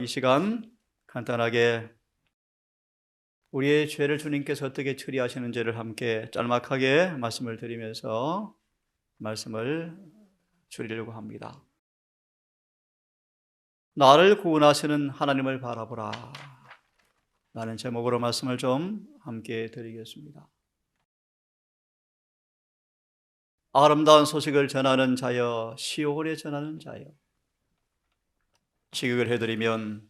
이 시간 간단하게 우리의 죄를 주님께서 어떻게 처리하시는지를 함께 짤막하게 말씀을 드리면서 말씀을 줄이려고 합니다. 나를 구원하시는 하나님을 바라보라 라는 제목으로 말씀을 좀 함께 드리겠습니다. 아름다운 소식을 전하는 자여, 시온에 전하는 자여, 직역을 해드리면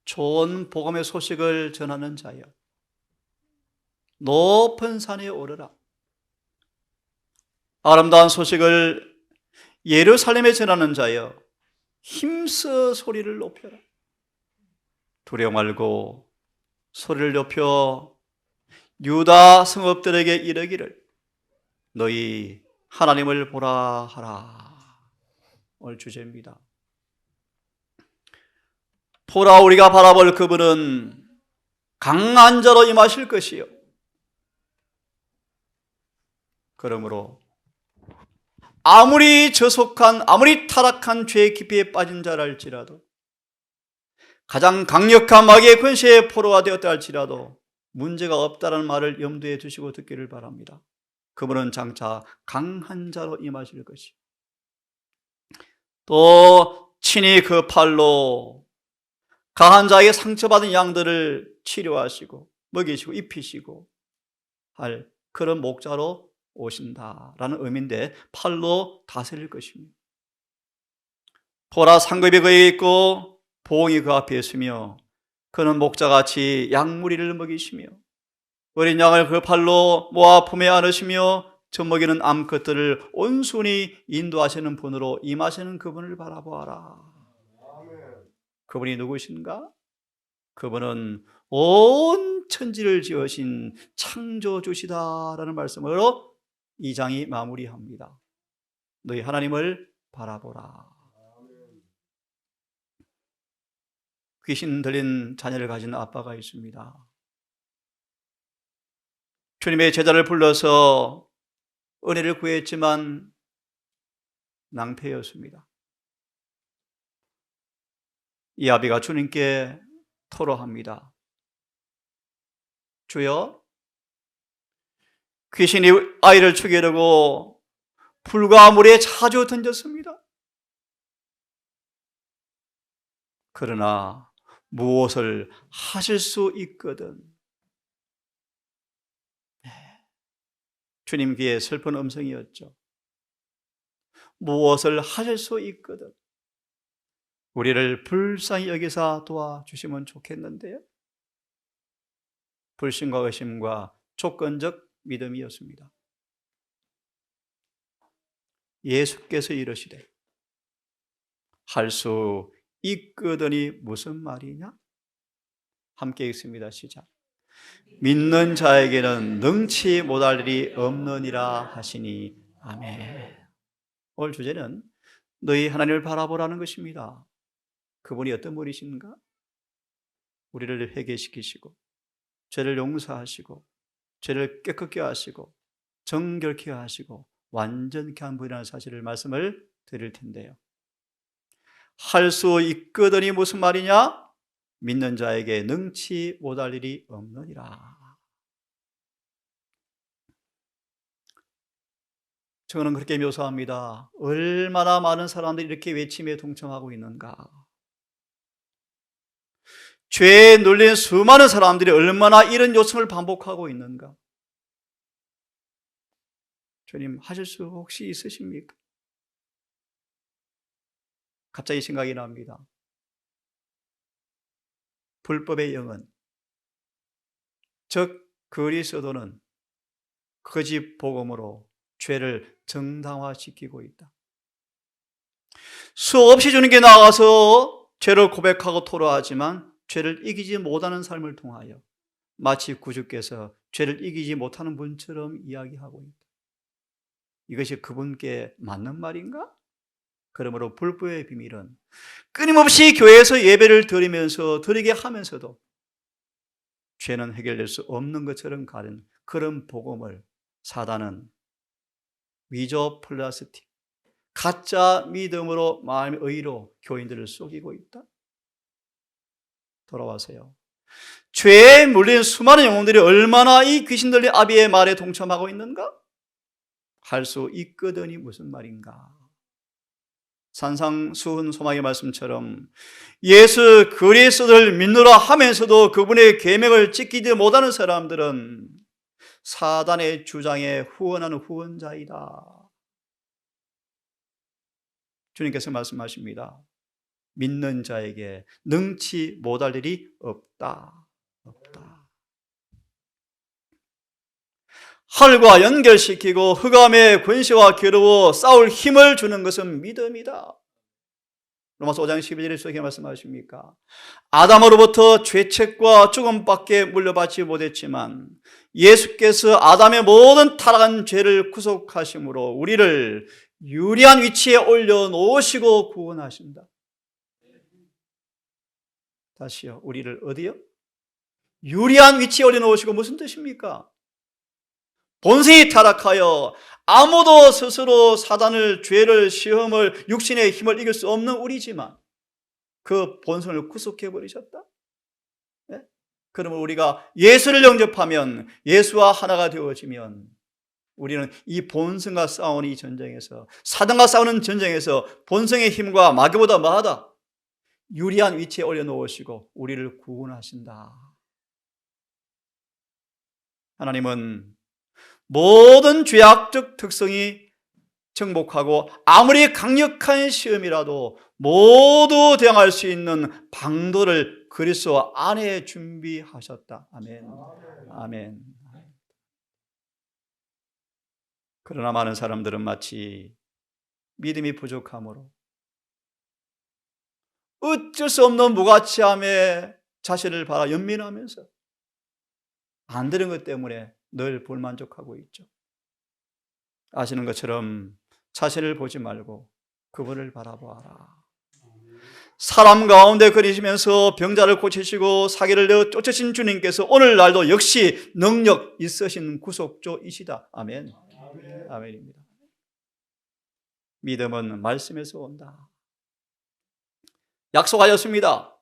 좋은 복음의 소식을 전하는 자여, 높은 산에 오르라. 아름다운 소식을 예루살렘에 전하는 자여, 힘써 소리를 높여라. 두려워 말고 소리를 높여 유다 성읍들에게 이르기를 너희 하나님을 보라 하라. 오늘 주제입니다. 보라, 우리가 바라볼 그분은 강한 자로 임하실 것이요, 그러므로 아무리 저속한, 아무리 타락한 죄의 깊이에 빠진 자랄지라도, 가장 강력한 마귀의 권세에 포로가 되었다 할지라도 문제가 없다는 말을 염두에 두시고 듣기를 바랍니다. 그분은 장차 강한 자로 임하실 것이요, 또 친히 그 팔로 강한 자에게 상처받은 양들을 치료하시고 먹이시고 입히시고 할 그런 목자로 오신다라는 의미인데, 팔로 다스릴 것입니다. 보라, 상급이 그에 있고 보응이 그 앞에 있으며 그는 목자같이 양무리를 먹이시며 어린 양을 그 팔로 모아 품에 안으시며 젖먹이는 암컷들을 온순히 인도하시는 분으로 임하시는 그분을 바라보아라. 그분이 누구신가? 그분은 온 천지를 지으신 창조주시다라는 말씀으로 이 장이 마무리합니다. 너희 하나님을 바라보라. 귀신 들린 자녀를 가진 아빠가 있습니다. 주님의 제자를 불러서 은혜를 구했지만 낭패였습니다. 이 아비가 주님께 토로합니다. 주여, 귀신이 아이를 죽이려고 불과 물에 자주 던졌습니다. 그러나 무엇을 하실 수 있거든. 주님 귀에 슬픈 음성이었죠. 무엇을 하실 수 있거든. 우리를 불쌍히 여기사 도와주시면 좋겠는데요. 불신과 의심과 조건적 믿음이었습니다. 예수께서 이르시되 할 수 있거든이 무슨 말이냐? 함께 읽습니다. 시작. 믿는 자에게는 능치 못할 일이 없느니라 하시니. 아멘. 오늘 주제는 너희 하나님을 바라보라는 것입니다. 그분이 어떤 분이신가? 우리를 회개시키시고 죄를 용서하시고 죄를 깨끗게 하시고 정결케 하시고 완전케 한 분이라는 사실을 말씀을 드릴 텐데요. 할 수 있거든이 무슨 말이냐? 믿는 자에게 능치 못할 일이 없느니라. 저는 그렇게 묘사합니다. 얼마나 많은 사람들이 이렇게 외침에 동참하고 있는가. 죄에 눌린 수많은 사람들이 얼마나 이런 요청을 반복하고 있는가. 주님, 하실 수 혹시 있으십니까? 갑자기 생각이 납니다. 불법의 영은, 즉 그리스도는 거짓 복음으로 죄를 정당화시키고 있다. 수없이 주님께 나아가서 죄를 고백하고 토로하지만 죄를 이기지 못하는 삶을 통하여 마치 구주께서 죄를 이기지 못하는 분처럼 이야기하고 있다. 이것이 그분께 맞는 말인가? 그러므로 불법의 비밀은 끊임없이 교회에서 예배를 드리게 하면서도 죄는 해결될 수 없는 것처럼 가는 그런 복음을 사단은 위조 플라스틱, 가짜 믿음으로 마음의 의로 교인들을 속이고 있다. 돌아와세요. 죄에 물린 수많은 영혼들이 얼마나 이 귀신 들린 아비의 말에 동참하고 있는가? 할 수 있거든이 무슨 말인가? 산상수훈 소망의 말씀처럼 예수 그리스도를 믿노라 하면서도 그분의 계명을 지키지 못하는 사람들은 사단의 주장에 후원하는 후원자이다. 주님께서 말씀하십니다. 믿는 자에게 능치 못할 일이 없다. 하늘과 연결시키고 흑암의 권세와 겨루어 싸울 힘을 주는 것은 믿음이다. 로마서 5장 11절에 이렇게 말씀하십니까? 아담으로부터 죄책과 죽음밖에 물려받지 못했지만 예수께서 아담의 모든 타락한 죄를 구속하심으로 우리를 유리한 위치에 올려놓으시고 구원하신다. 다시요. 우리를 어디요? 유리한 위치에 올려놓으시고 무슨 뜻입니까? 본성이 타락하여 아무도 스스로 사단을, 죄를, 시험을, 육신의 힘을 이길 수 없는 우리지만 그 본성을 구속해버리셨다. 네? 그러면 우리가 예수를 영접하면, 예수와 하나가 되어지면 우리는 이 본성과 싸우는 이 전쟁에서, 사단과 싸우는 전쟁에서 본성의 힘과 마귀보다 뭐하다? 유리한 위치에 올려놓으시고 우리를 구원하신다. 하나님은 모든 죄악적 특성이 정복하고 아무리 강력한 시험이라도 모두 대항할 수 있는 방도를 그리스도 안에 준비하셨다. 아멘. 아멘. 그러나 많은 사람들은 마치 믿음이 부족함으로 어쩔 수 없는 무가치함에 자신을 바라 연민하면서 안 되는 것 때문에 늘 불만족하고 있죠. 아시는 것처럼 자신을 보지 말고 그분을 바라보아라. 사람 가운데 거리시면서 병자를 고치시고 사기를 내어 쫓으신 주님께서 오늘날도 역시 능력 있으신 구속주이시다. 아멘. 아멘입니다. 믿음은 말씀에서 온다. 약속하였습니다.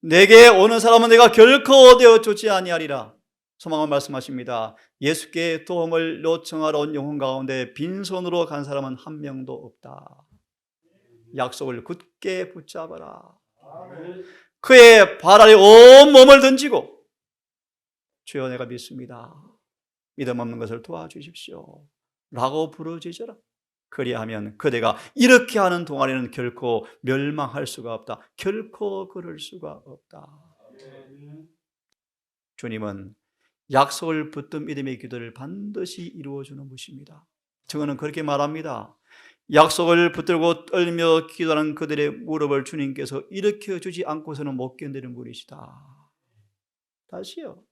내게 오는 사람은 내가 결코 되어주지 아니하리라. 소망은 말씀하십니다. 예수께 도움을 요청하러 온 영혼 가운데 빈손으로 간 사람은 한 명도 없다. 약속을 굳게 붙잡아라. 그의 발 아래 온 몸을 던지고 주여 내가 믿습니다. 믿음 없는 것을 도와주십시오 라고 부르짖어라. 그리하면 그대가 이렇게 하는 동안에는 결코 멸망할 수가 없다. 결코 그럴 수가 없다. 주님은 약속을 붙든 믿음의 기도를 반드시 이루어주는 분이십니다. 저는 그렇게 말합니다. 약속을 붙들고 떨며 기도하는 그들의 무릎을 주님께서 일으켜주지 않고서는 못 견디는 분이시다. 다시요.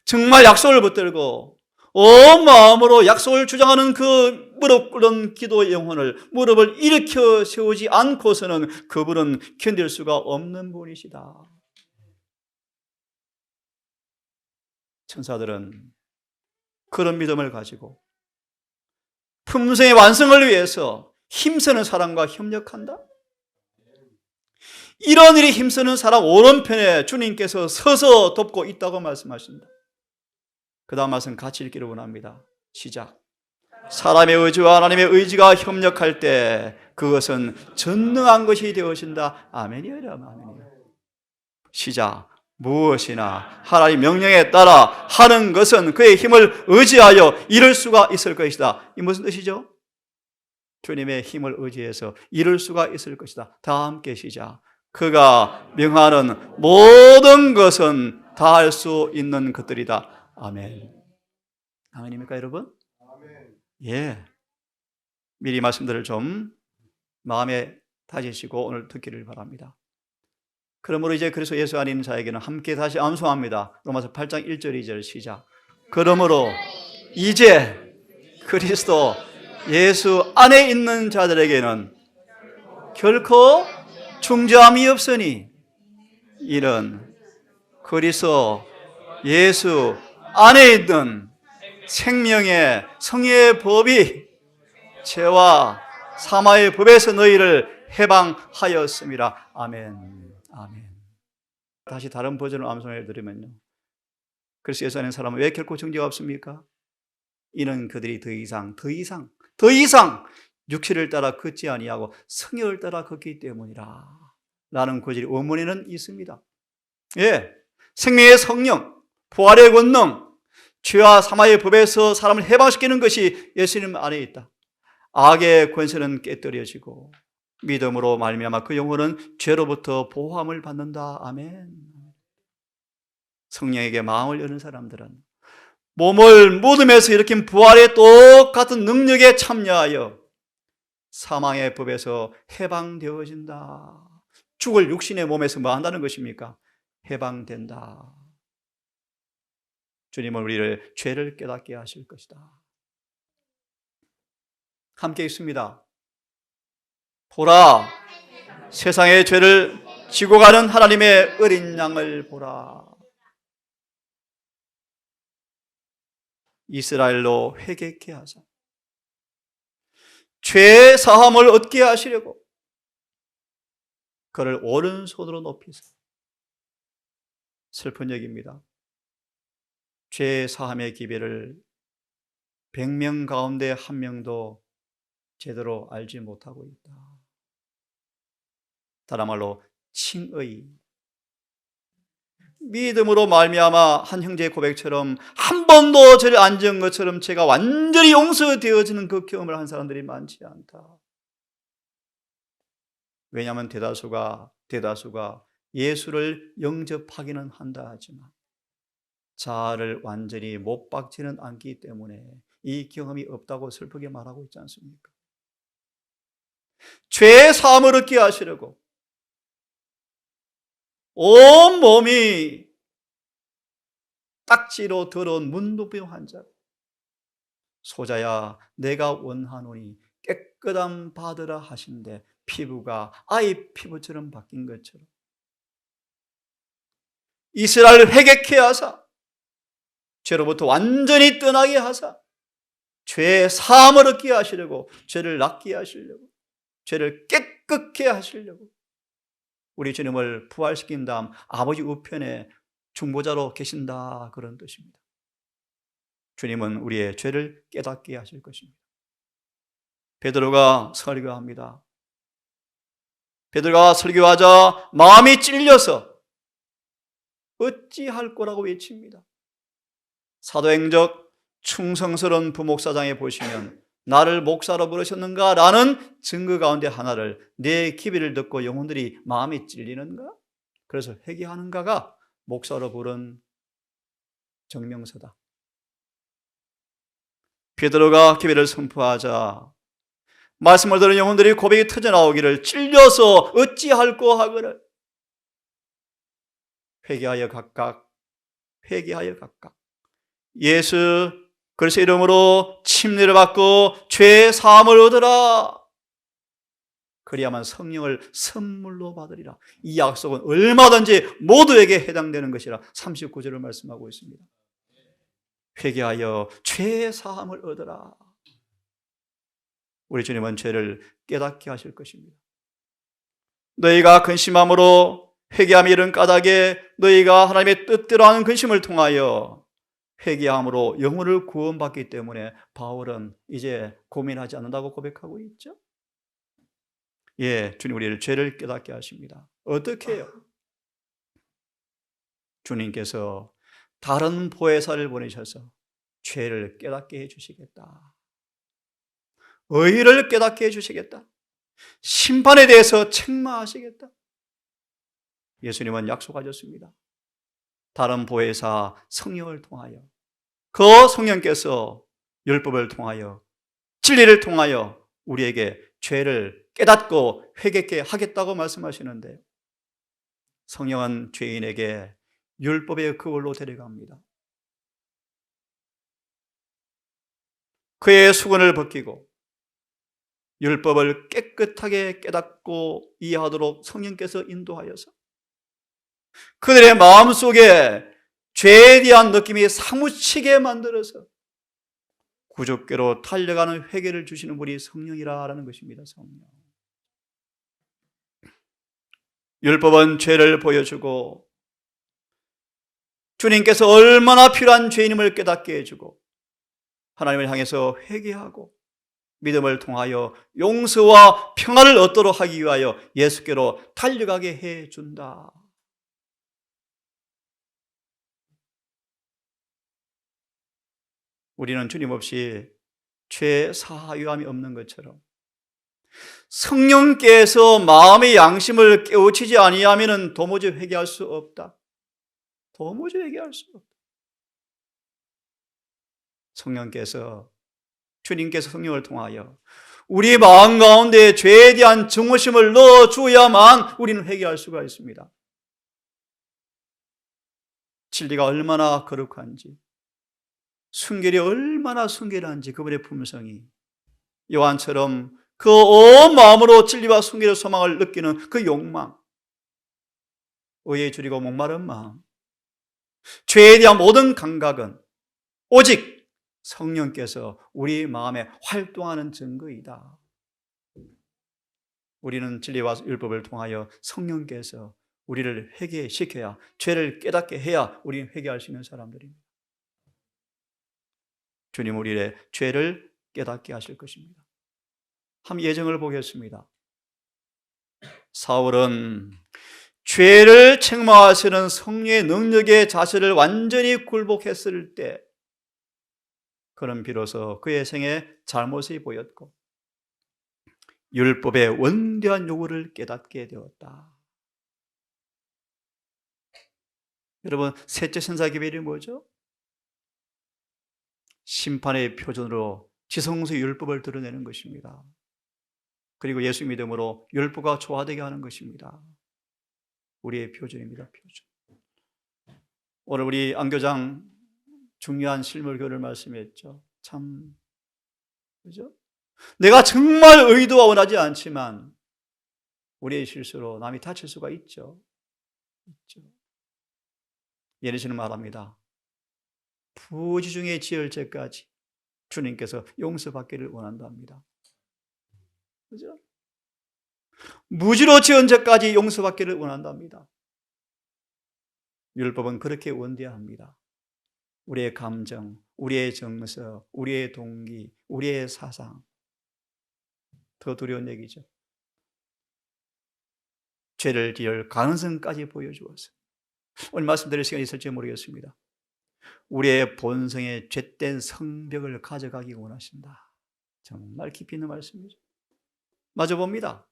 정말 약속을 붙들고 온 마음으로 약속을 주장하는 그 무릎 꿇는 기도의 영혼을, 무릎을 일으켜 세우지 않고서는 그분은 견딜 수가 없는 분이시다. 천사들은 그런 믿음을 가지고 품성의 완성을 위해서 힘쓰는 사람과 협력한다. 이런 일이 힘쓰는 사람 오른편에 주님께서 서서 돕고 있다고 말씀하신다. 그 다음 말씀 같이 읽기를 원합니다. 시작. 사람의 의지와 하나님의 의지가 협력할 때 그것은 전능한 것이 되어진다. 아멘이라. 아멘이라. 시작. 무엇이나 하나님 명령에 따라 하는 것은 그의 힘을 의지하여 이룰 수가 있을 것이다. 이 무슨 뜻이죠? 주님의 힘을 의지해서 이룰 수가 있을 것이다. 다 함께 시작. 그가 명하는 모든 것은 다 할 수 있는 것들이다. 아멘. 아멘입니까 여러분? 예. 미리 말씀들을 좀 마음에 다지시고 오늘 듣기를 바랍니다. 그러므로 이제 그래서 예수 안에 있는 자에게는 함께 다시 암송합니다. 로마서 8장 1절 2절 시작. 그러므로 이제 그리스도 예수 안에 있는 자들에게는 결코 중저함이 없으니 이는 그리스도 예수 안에 있는 생명의 성의 법이 죄와 사마의 법에서 너희를 해방하였음이라. 아멘. 아멘. 다시 다른 버전으로 암송해 드리면요, 그리스도에서 사는 사람은 왜 결코 정죄가 없습니까? 이는 그들이 더 이상 육체를 따라 걷지 아니하고 성령을 따라 걷기 때문이라 라는 구절이 원문에는 있습니다. 예, 생명의 성령, 부활의 권능, 죄와 사마의 법에서 사람을 해방시키는 것이 예수님 안에 있다. 악의 권세는 깨뜨려지고 믿음으로 말미암아 그 영혼은 죄로부터 보호함을 받는다. 아멘. 성령에게 마음을 여는 사람들은 몸을 무덤에서 일으킨 부활의 똑같은 능력에 참여하여 사망의 법에서 해방되어진다. 죽을 육신의 몸에서 뭐 한다는 것입니까? 해방된다. 주님은 우리를 죄를 깨닫게 하실 것이다. 함께 읽습니다. 보라, 세상의 죄를 지고 가는 하나님의 어린 양을 보라. 이스라엘로 회개케 하사 죄 사함을 얻게 하시려고 그를 오른손으로 높이사. 슬픈 얘기입니다. 죄 사함의 기별을 100명 가운데 1명도 제대로 알지 못하고 있다. 다른 말로 칭의. 믿음으로 말미암아 한 형제의 고백처럼 한 번도 죄를 안 지은 것처럼 죄가 완전히 용서되어지는 그 경험을 한 사람들이 많지 않다. 왜냐하면 대다수가 예수를 영접하기는 한다 하지만 자아를 완전히 못 박지는 않기 때문에 이 경험이 없다고 슬프게 말하고 있지 않습니까? 죄의 사함을 얻게 하시려고 온 몸이 딱지로 더러운 문둥병 환자, 소자야 내가 원하노니 깨끗함 받으라 하신데 피부가 아이 피부처럼 바뀐 것처럼 이스라엘을 회개케 하사 죄로부터 완전히 떠나게 하사 죄의 사함을 얻게 하시려고, 죄를 낫게 하시려고, 죄를 깨끗게 하시려고 우리 주님을 부활시킨 다음 아버지 우편에 중보자로 계신다, 그런 뜻입니다. 주님은 우리의 죄를 깨닫게 하실 것입니다. 베드로가 설교합니다. 베드로가 설교하자 마음이 찔려서 어찌할 거라고 외칩니다. 사도행적 충성스러운 부목사장에 보시면 나를 목사로 부르셨는가? 라는 증거 가운데 하나를, 내 기별을 듣고 영혼들이 마음이 찔리는가? 그래서 회개하는가가 목사로 부른 정명서다. 베드로가 기별을 선포하자 말씀을 들은 영혼들이 고백이 터져나오기를 찔려서 어찌할꼬 하거늘 회개하여 각각 예수 그리스도 이름으로 침례를 받고 죄 사함을 얻으라. 그리야만 성령을 선물로 받으리라. 이 약속은 얼마든지 모두에게 해당되는 것이라 39절을 말씀하고 있습니다. 회개하여 죄 사함을 얻으라. 우리 주님은 죄를 깨닫게 하실 것입니다. 너희가 근심함으로 회개함이 이른 까닭에 너희가 하나님의 뜻대로 하는 근심을 통하여 회개함으로 영혼을 구원받기 때문에 바울은 이제 고민하지 않는다고 고백하고 있죠. 예, 주님 우리를 죄를 깨닫게 하십니다. 어떻게 해요? 주님께서 다른 보혜사를 보내셔서 죄를 깨닫게 해주시겠다. 의를 깨닫게 해주시겠다. 심판에 대해서 책망하시겠다. 예수님은 약속하셨습니다. 다른 보혜사 성령을 통하여, 그 성령께서 율법을 통하여, 진리를 통하여 우리에게 죄를 깨닫고 회개케 하겠다고 말씀하시는데, 성령은 죄인에게 율법의 그걸로 데려갑니다. 그의 수건을 벗기고 율법을 깨끗하게 깨닫고 이해하도록 성령께서 인도하여서 그들의 마음속에 죄에 대한 느낌이 사무치게 만들어서 구주께로 달려가는 회개를 주시는 분이 성령이라는 것입니다. 성령. 율법은 죄를 보여주고 주님께서 얼마나 필요한 죄인임을 깨닫게 해주고 하나님을 향해서 회개하고 믿음을 통하여 용서와 평안을 얻도록 하기 위하여 예수께로 달려가게 해준다. 우리는 주님 없이 죄 사하유함이 없는 것처럼 성령께서 마음의 양심을 깨우치지 아니하면 도무지 회개할 수 없다. 도무지 회개할 수 없다. 성령께서, 주님께서 성령을 통하여 우리 마음 가운데 죄에 대한 증오심을 넣어주어야만 우리는 회개할 수가 있습니다. 진리가 얼마나 거룩한지, 순결이 얼마나 순결한지, 그분의 품성이 요한처럼 그 온 마음으로 진리와 순결의 소망을 느끼는 그 욕망, 의에 줄이고 목마른 마음, 죄에 대한 모든 감각은 오직 성령께서 우리 마음에 활동하는 증거이다. 우리는 진리와 율법을 통하여 성령께서 우리를 회개시켜야, 죄를 깨닫게 해야 우리는 회개할 수 있는 사람들입니다. 주님 우리의 죄를 깨닫게 하실 것입니다. 한 예정을 보겠습니다. 사울은 죄를 책망하시는 성령의 능력에 자신을 완전히 굴복했을 때 그는 비로소 그의 생에 잘못이 보였고 율법의 원대한 요구를 깨닫게 되었다. 여러분, 셋째 천사기별이 뭐죠? 심판의 표준으로 지성소의 율법을 드러내는 것입니다. 그리고 예수 믿음으로 율법과 조화되게 하는 것입니다. 우리의 표준입니다. 표준. 오늘 우리 안교장 중요한 실물교를 말씀했죠. 참, 그죠? 내가 정말 의도와 원하지 않지만 우리의 실수로 남이 다칠 수가 있죠. 예리시는 말합니다. 부지 중에 지을 죄까지 주님께서 용서받기를 원한답니다. 그죠? 무지로 지은 죄까지 용서받기를 원한답니다. 율법은 그렇게 원대합니다. 우리의 감정, 우리의 정서, 우리의 동기, 우리의 사상. 더 두려운 얘기죠. 죄를 지을 가능성까지 보여주어서. 오늘 말씀드릴 시간이 있을지 모르겠습니다. 우리의 본성의 죄된 성벽을 가져가기 원하신다. 정말 깊이 있는 말씀이죠. 마저 봅니다.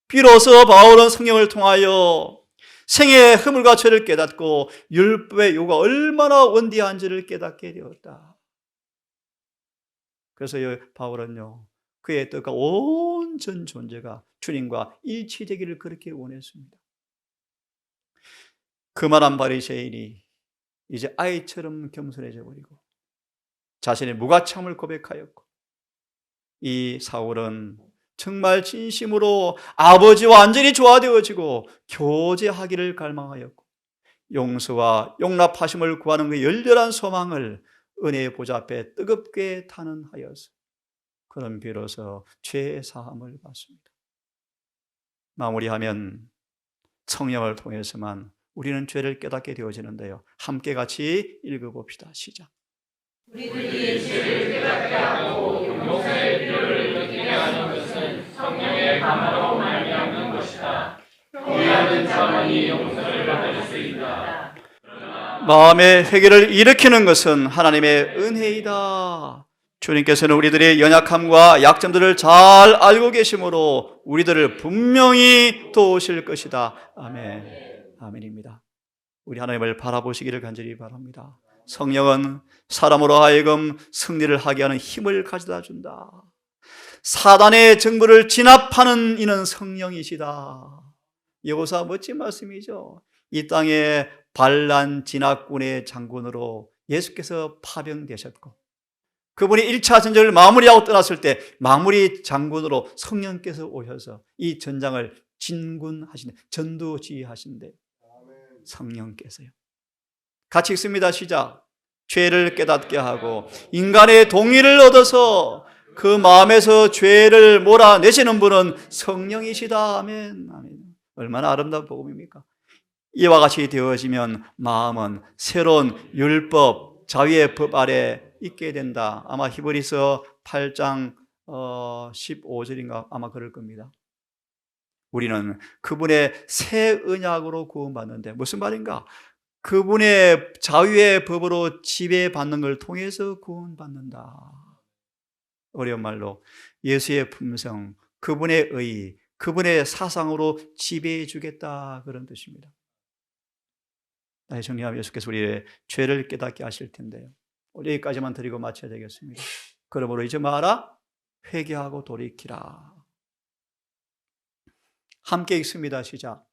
비로소 바울은 성령을 통하여 생애의 허물과 죄를 깨닫고 율법의 요구가 얼마나 원대한지를 깨닫게 되었다. 그래서 바울은요, 그의 뜻과 온 전 존재가 주님과 일치되기를 그렇게 원했습니다. 그만한 바리새인이 이제 아이처럼 겸손해져 버리고 자신의 무가참을 고백하였고, 이 사울은 정말 진심으로 아버지와 완전히 조화되어지고 교제하기를 갈망하였고 용서와 용납하심을 구하는 그 열렬한 소망을 은혜의 보좌 앞에 뜨겁게 탄원하여서 그런 비로소 죄의 사함을 받습니다. 마무리하면 성령을 통해서만 우리는 죄를 깨닫게 되어지는데요. 함께 같이 읽어봅시다. 시작. 우리들이 죄를 깨닫게 하고 용서의 필요를 느끼게 하는 것은 성령의 감화로 말미암는 것이다. 회개하는 자만이 용서를 받을 수 있다. 마음의 회개를 일으키는 것은 하나님의 은혜이다. 주님께서는 우리들의 연약함과 약점들을 잘 알고 계심으로 우리들을 분명히 도우실 것이다. 아멘. 아멘입니다. 우리 하나님을 바라보시기를 간절히 바랍니다. 성령은 사람으로 하여금 승리를 하게 하는 힘을 가져다 준다. 사단의 정보를 진압하는 이는 성령이시다. 여호사 멋진 말씀이죠. 이 땅에 반란 진압군의 장군으로 예수께서 파병되셨고 그분이 1차 전쟁을 마무리하고 떠났을 때 마무리 장군으로 성령께서 오셔서 이 전장을 진군하시네, 전두지휘하신대. 성령께서요. 같이 읽습니다. 시작. 죄를 깨닫게 하고 인간의 동의를 얻어서 그 마음에서 죄를 몰아내시는 분은 성령이시다. 아멘. 아멘. 얼마나 아름다운 복음입니까? 이와 같이 되어지면 마음은 새로운 율법, 자유의 법 아래 있게 된다. 아마 히브리서 8장 15절인가 아마 그럴 겁니다. 우리는 그분의 새 언약으로 구원받는데 무슨 말인가? 그분의 자유의 법으로 지배받는 걸 통해서 구원받는다. 어려운 말로 예수의 품성, 그분의 의, 그분의 사상으로 지배해 주겠다, 그런 뜻입니다. 나의 정리하면 예수께서 우리의 죄를 깨닫게 하실 텐데요. 여기까지만 드리고 마쳐야 되겠습니다. 그러므로 이제 마라, 회개하고 돌이키라. 함께 읽습니다. 시작.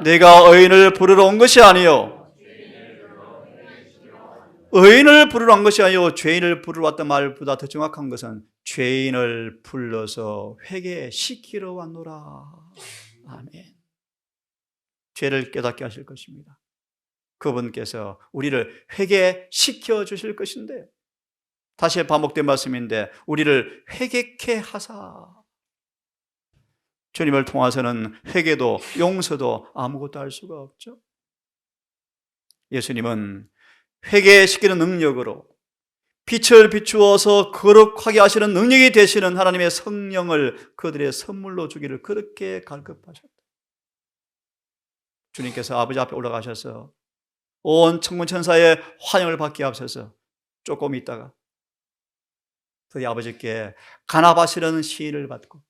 내가 의인을 부르러 온 것이 아니요 의인을 부르러 온 것이 아니요 죄인을 부르러 왔단 말보다 더 정확한 것은 죄인을 불러서 회개시키러 왔노라. 아멘. 죄를 깨닫게 하실 것입니다. 그분께서 우리를 회개시켜 주실 것인데, 다시 반복된 말씀인데 우리를 회개케 하사. 주님을 통해서는 회개도 용서도 아무것도 할 수가 없죠. 예수님은 회개시키는 능력으로 빛을 비추어서 거룩하게 하시는 능력이 되시는 하나님의 성령을 그들의 선물로 주기를 그렇게 갈급하셨다. 주님께서 아버지 앞에 올라가셔서 온 천군 천사의 환영을 받기 앞서서 조금 있다가 드디어 아버지께 가나바시라는 시인을 받고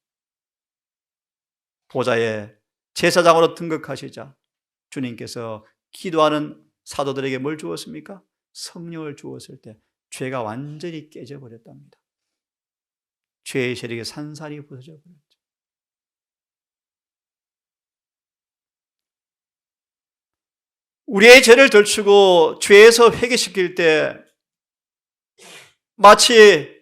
보좌에 제사장으로 등극하시자 주님께서 기도하는 사도들에게 뭘 주었습니까? 성령을 주었을 때 죄가 완전히 깨져버렸답니다. 죄의 세력이 산산이 부서져 버렸죠. 우리의 죄를 덜추고 죄에서 회개시킬 때 마치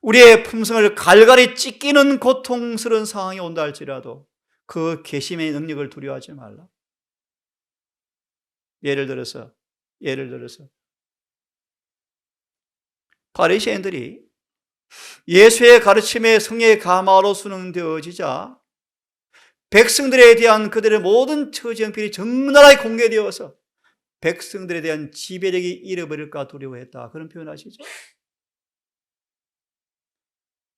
우리의 품성을 갈갈이 찢기는 고통스러운 상황이 온다 할지라도 그 계심의 능력을 두려워하지 말라. 예를 들어서 바리새인들이 예수의 가르침에 성령의 가마로 수능되어지자 백성들에 대한 그들의 모든 처지형편이 적나라하게 공개되어서 백성들에 대한 지배력이 잃어버릴까 두려워했다. 그런 표현 아시죠?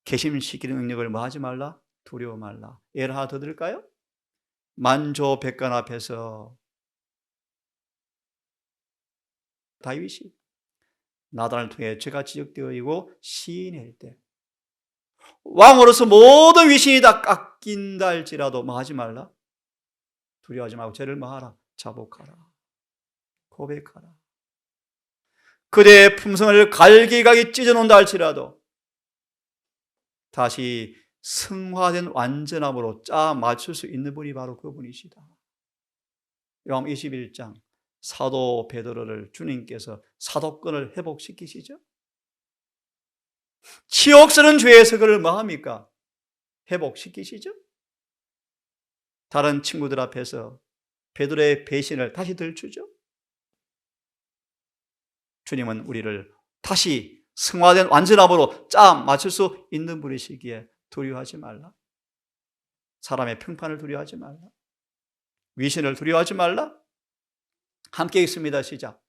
개심시키는 능력을 뭐 하지 말라? 두려워 말라. 예를 하나 더 들을까요? 만조백관 앞에서 다윗이 나단을 통해 죄가 지적되어지고 시인할 때 왕으로서 모든 위신이 다 깎인다 할지라도 뭐 하지 말라? 두려워하지 말고 죄를 뭐 하라? 자복하라. 고백하라. 그대의 품성을 갈기갈기 찢어놓는다 할지라도 다시 승화된 완전함으로 짜 맞출 수 있는 분이 바로 그분이시다. 요한 21장 사도 베드로를 주님께서 사도권을 회복시키시죠. 치욕스러운 죄에서 그를 뭐 합니까? 회복시키시죠. 다른 친구들 앞에서 베드로의 배신을 다시 들추죠. 주님은 우리를 다시 승화된 완전함으로 짜 맞출 수 있는 분이시기에 두려워하지 말라. 사람의 평판을 두려워하지 말라. 위신을 두려워하지 말라. 함께 읽습니다. 시작.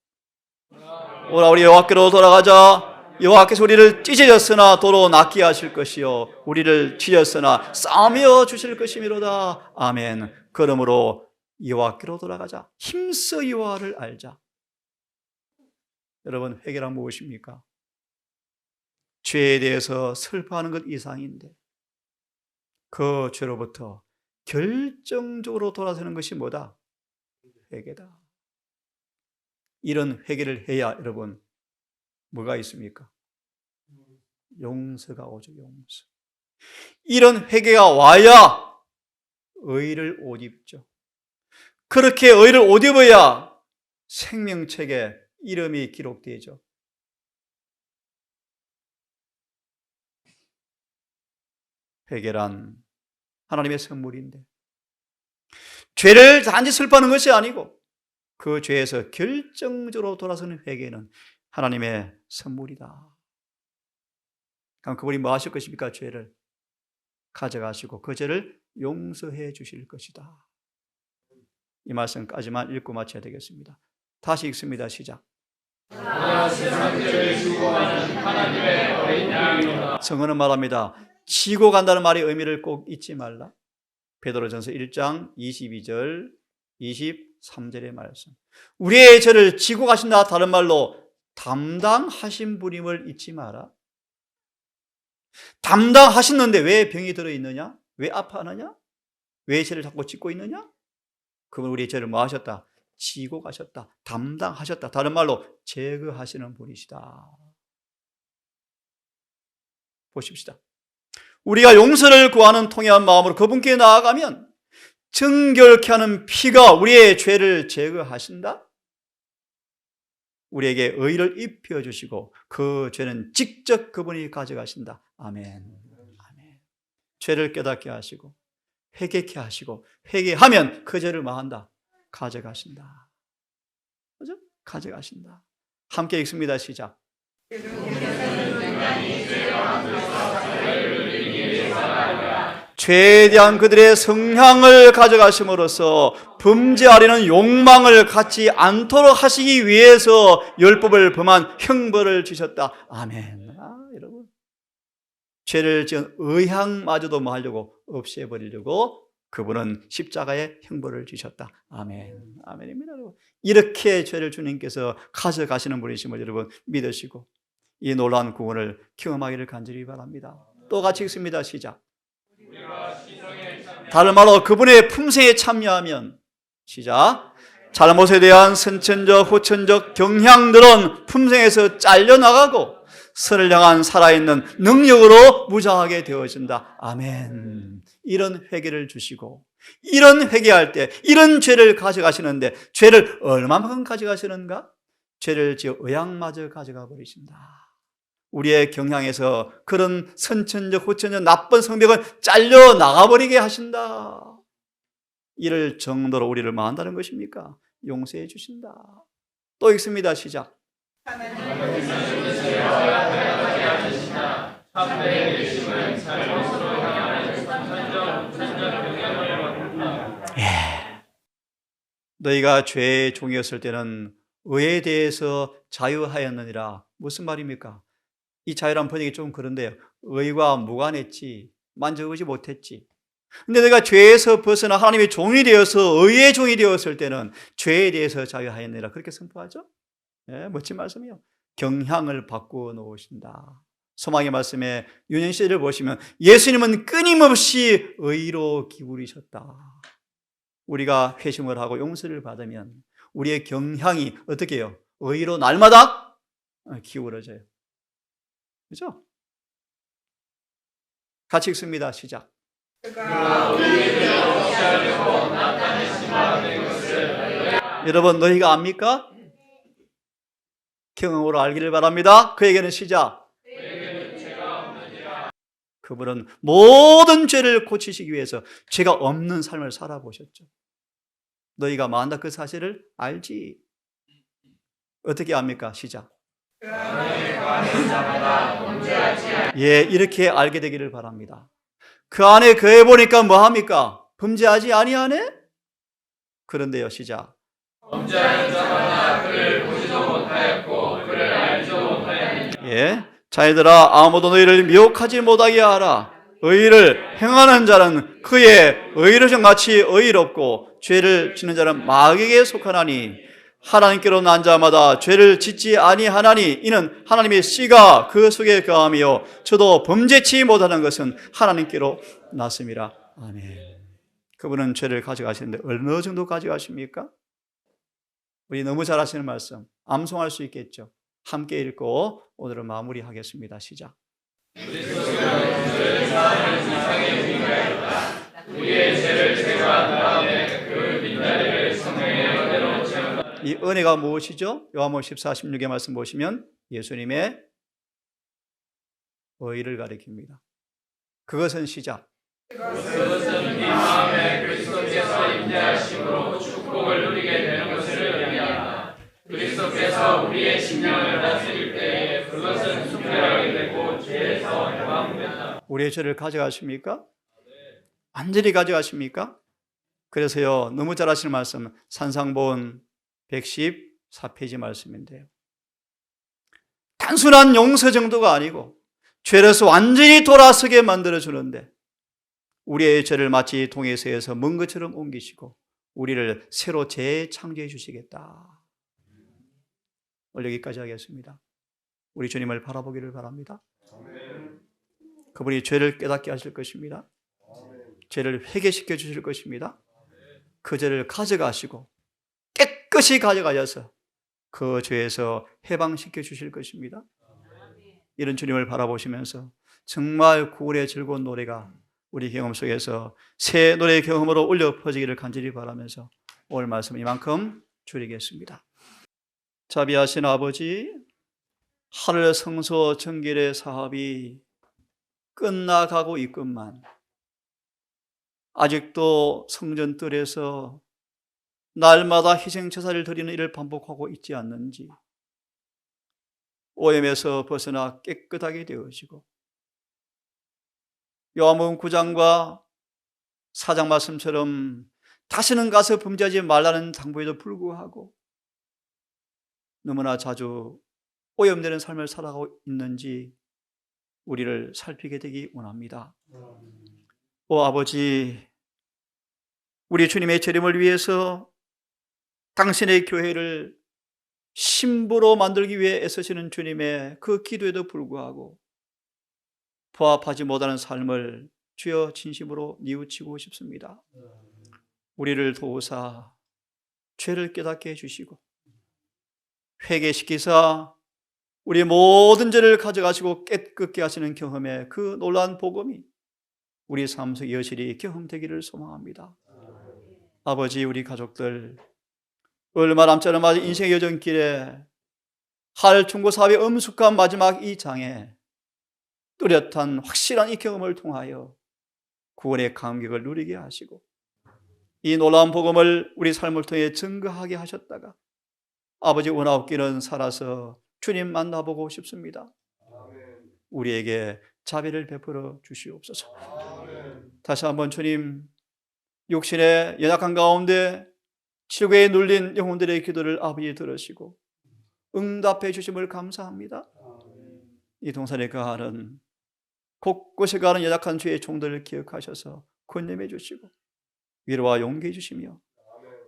오라 우리 여호와께로 돌아가자. 여호와께서 우리를 찢어졌으나 도로 낫게 하실 것이요 우리를 찢었으나 싸매어 주실 것이미로다. 아멘. 그러므로 여호와께로 돌아가자. 힘써 여호와를 알자. 여러분, 회개란 무엇입니까? 죄에 대해서 슬퍼하는 것 이상인데 그 죄로부터 결정적으로 돌아서는 것이 뭐다? 회개다. 이런 회개를 해야 여러분 뭐가 있습니까? 용서가 오죠. 용서. 이런 회개가 와야 의를 옷 입죠. 그렇게 의를 옷 입어야 생명책에 이름이 기록되죠. 회개란 하나님의 선물인데 죄를 단지 슬퍼하는 것이 아니고 그 죄에서 결정적으로 돌아서는 회개는 하나님의 선물이다. 그럼 그분이 뭐 하실 것입니까? 죄를 가져가시고 그 죄를 용서해 주실 것이다. 이 말씀까지만 읽고 마쳐야 되겠습니다. 다시 읽습니다. 시작. 성어는 말합니다. 지고 간다는 말의 의미를 꼭 잊지 말라. 베드로전서 1장 22절 23절의 말씀. 우리의 죄를 지고 가신다. 다른 말로 담당하신 분임을 잊지 마라. 담당하셨는데 왜 병이 들어있느냐? 왜 아파하느냐? 왜 죄를 자꾸 짓고 있느냐? 그분 우리의 죄를 뭐 하셨다? 지고 가셨다. 담당하셨다. 다른 말로 제거하시는 분이시다. 보십시다. 우리가 용서를 구하는 통해한 마음으로 그분께 나아가면 정결케 하는 피가 우리의 죄를 제거하신다. 우리에게 의를 입혀주시고 그 죄는 직접 그분이 가져가신다. 아멘. 아멘. 죄를 깨닫게 하시고 회개케 하시고 회개하면 그 죄를 뭐 한다? 가져가신다. 그죠? 가져가신다. 함께 읽습니다. 시작. 죄에 대한 그들의 성향을 가져가심으로써 범죄하려는 욕망을 갖지 않도록 하시기 위해서 율법을 범한 형벌을 주셨다. 아멘. 여러분, 죄를 지은 의향마저도 뭐 하려고? 없애버리려고 그분은 십자가에 형벌을 주셨다. 아멘. 아멘입니다. 여러분. 이렇게 죄를 주님께서 가져가시는 분이심을 여러분 믿으시고 이 놀라운 구원을 경험하기를 간절히 바랍니다. 또 같이 읽습니다. 시작. 다른 말로 그분의 품성에 참여하면 시작. 잘못에 대한 선천적 후천적 경향들은 품성에서 잘려나가고 선을 향한 살아있는 능력으로 무장하게 되어진다. 아멘. 이런 회개를 주시고 이런 회개할 때 이런 죄를 가져가시는데 죄를 얼마만큼 가져가시는가? 죄를 지어 의향마저 가져가 버리신다. 우리의 경향에서 그런 선천적 후천적 나쁜 성벽은 잘려 나가버리게 하신다. 이럴 정도로 우리를 마한다는 것입니까? 용서해 주신다. 또 읽습니다. 시작. 너희가 죄의 종이었을 때는 의에 대해서 자유하였느니라. 무슨 말입니까? 이 자유란 번역이 좀 그런데요. 의와 무관했지, 만족하지 못했지. 근데 내가 죄에서 벗어나 하나님의 종이 되어서 의의 종이 되었을 때는 죄에 대해서 자유하였느니라. 그렇게 선포하죠. 멋진 말씀이요. 경향을 바꾸어 놓으신다. 소망의 말씀에 윤현씨를 보시면 예수님은 끊임없이 의로 기울이셨다. 우리가 회심을 하고 용서를 받으면 우리의 경향이 어떻게 해요? 의로 날마다 기울어져요. 그렇죠? 같이 읽습니다. 시작. 여러분 너희가 압니까? 경험으로 알기를 바랍니다. 그에게는 시작. 그분은 모든 죄를 고치시기 위해서 죄가 없는 삶을 살아보셨죠. 너희가 만다 그 사실을 알지. 어떻게 압니까? 시작. 예, 이렇게 알게 되기를 바랍니다. 그 안에 거해 보니까 뭐 합니까? 범죄하지 아니하네? 그런데요, 시작. 범죄하는 자마다 그를 보지도 못하였고 그를 알지도 못하였느니라. 예, 자녀들아 아무도 너희를 미혹하지 못하게 하라. 의를 행하는 자는 그의 의로정 같이 의롭고 죄를 짓는 자는 마귀에게 속하나니 하나님께로 난 자마다 죄를 짓지 아니하나니 이는 하나님의 씨가 그 속에 거하며 저도 범죄치 못하는 것은 하나님께로 났음이라. 아멘. 그분은 죄를 가져가시는데 어느 정도 가져가십니까? 우리 너무 잘 아시는 말씀 암송할 수 있겠죠. 함께 읽고 오늘은 마무리하겠습니다. 시작. 우리의 죄를 제거한 다음에 그 빈자리를 성령의 은혜로 채운다. 이 은혜가 무엇이죠? 요한복음 14, 16의 말씀 보시면 예수님의 의를 가리킵니다. 그것은 시작. 그것은 네 마음에 그리스도께서 임재하심으로 축복을 누리게 되는 것을 주께서 우리의 심령을 다스릴 때에 그것은 순결하게 되고 죄에서 해방된다. 우리의 죄를 가져가십니까? 완전히 가져가십니까? 그래서요, 너무 잘 아시는 말씀, 산상본 114페이지 말씀인데요. 단순한 용서 정도가 아니고 죄에서 완전히 돌아서게 만들어주는데 우리의 죄를 마치 동해서에서 먼 것처럼 옮기시고 우리를 새로 재창조해 주시겠다. 오늘 여기까지 하겠습니다. 우리 주님을 바라보기를 바랍니다. 그분이 죄를 깨닫게 하실 것입니다. 죄를 회개시켜 주실 것입니다. 그 죄를 가져가시고 깨끗이 가져가셔서 그 죄에서 해방시켜 주실 것입니다. 이런 주님을 바라보시면서 정말 구원의 즐거운 노래가 우리 경험 속에서 새 노래의 경험으로 울려 퍼지기를 간절히 바라면서 오늘 말씀은 이만큼 줄이겠습니다. 자비하신 아버지, 하늘 성소 정결의 사업이 끝나가고 있건만 아직도 성전뜰에서 날마다 희생제사를 드리는 일을 반복하고 있지 않는지, 오염에서 벗어나 깨끗하게 되어지고 요한복음 9장과 4장 말씀처럼 다시는 가서 범죄하지 말라는 당부에도 불구하고 너무나 자주 오염되는 삶을 살아가고 있는지 우리를 살피게 되기 원합니다. 오 아버지, 우리 주님의 재림을 위해서 당신의 교회를 신부로 만들기 위해 애쓰시는 주님의 그 기도에도 불구하고 부합하지 못하는 삶을 주여 진심으로 뉘우치고 싶습니다. 우리를 도우사 죄를 깨닫게 해주시고 회개시키사 우리 모든 죄를 가져가시고 깨끗게 하시는 경험의 그 놀라운 복음이 우리 삶 속 여실히 경험되기를 소망합니다. 아버지, 우리 가족들 얼마 남지 않은 마지막 인생의 여정길에 할 중고 사업의 엄숙한 마지막 이 장에 뚜렷한 확실한 이 경험을 통하여 구원의 감격을 누리게 하시고 이 놀라운 복음을 우리 삶을 통해 증거하게 하셨다가 아버지 원하옵기는 살아서 주님 만나보고 싶습니다. 우리에게 자비를 베풀어 주시옵소서. 다시 한번 주님, 육신의 연약한 가운데 질고에 눌린 영혼들의 기도를 아버지 들으시고 응답해 주심을 감사합니다. 이 동산에 가하는 곳곳에 가는 연약한 주의 종들을 기억하셔서 권념해 주시고 위로와 용기해 주시며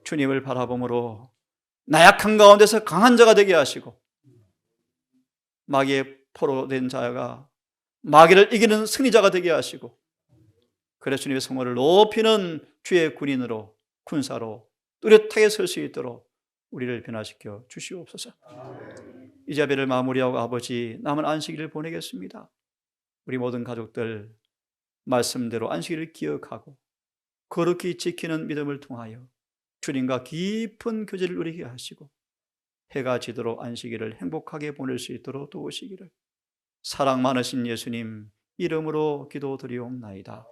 주님을 바라봄으로 나약한 가운데서 강한 자가 되게 하시고 마귀의 포로된 자가 마귀를 이기는 승리자가 되게 하시고 그래서 주님의 성호를 높이는 주의 군인으로 군사로 뚜렷하게 설 수 있도록 우리를 변화시켜 주시옵소서. 이 자배를 마무리하고 아버지, 남은 안식일을 보내겠습니다. 우리 모든 가족들 말씀대로 안식일을 기억하고 거룩히 지키는 믿음을 통하여 주님과 깊은 교제를 누리게 하시고 해가 지도록 안식일을 행복하게 보낼 수 있도록 도우시기를 사랑 많으신 예수님 이름으로 기도드리옵나이다.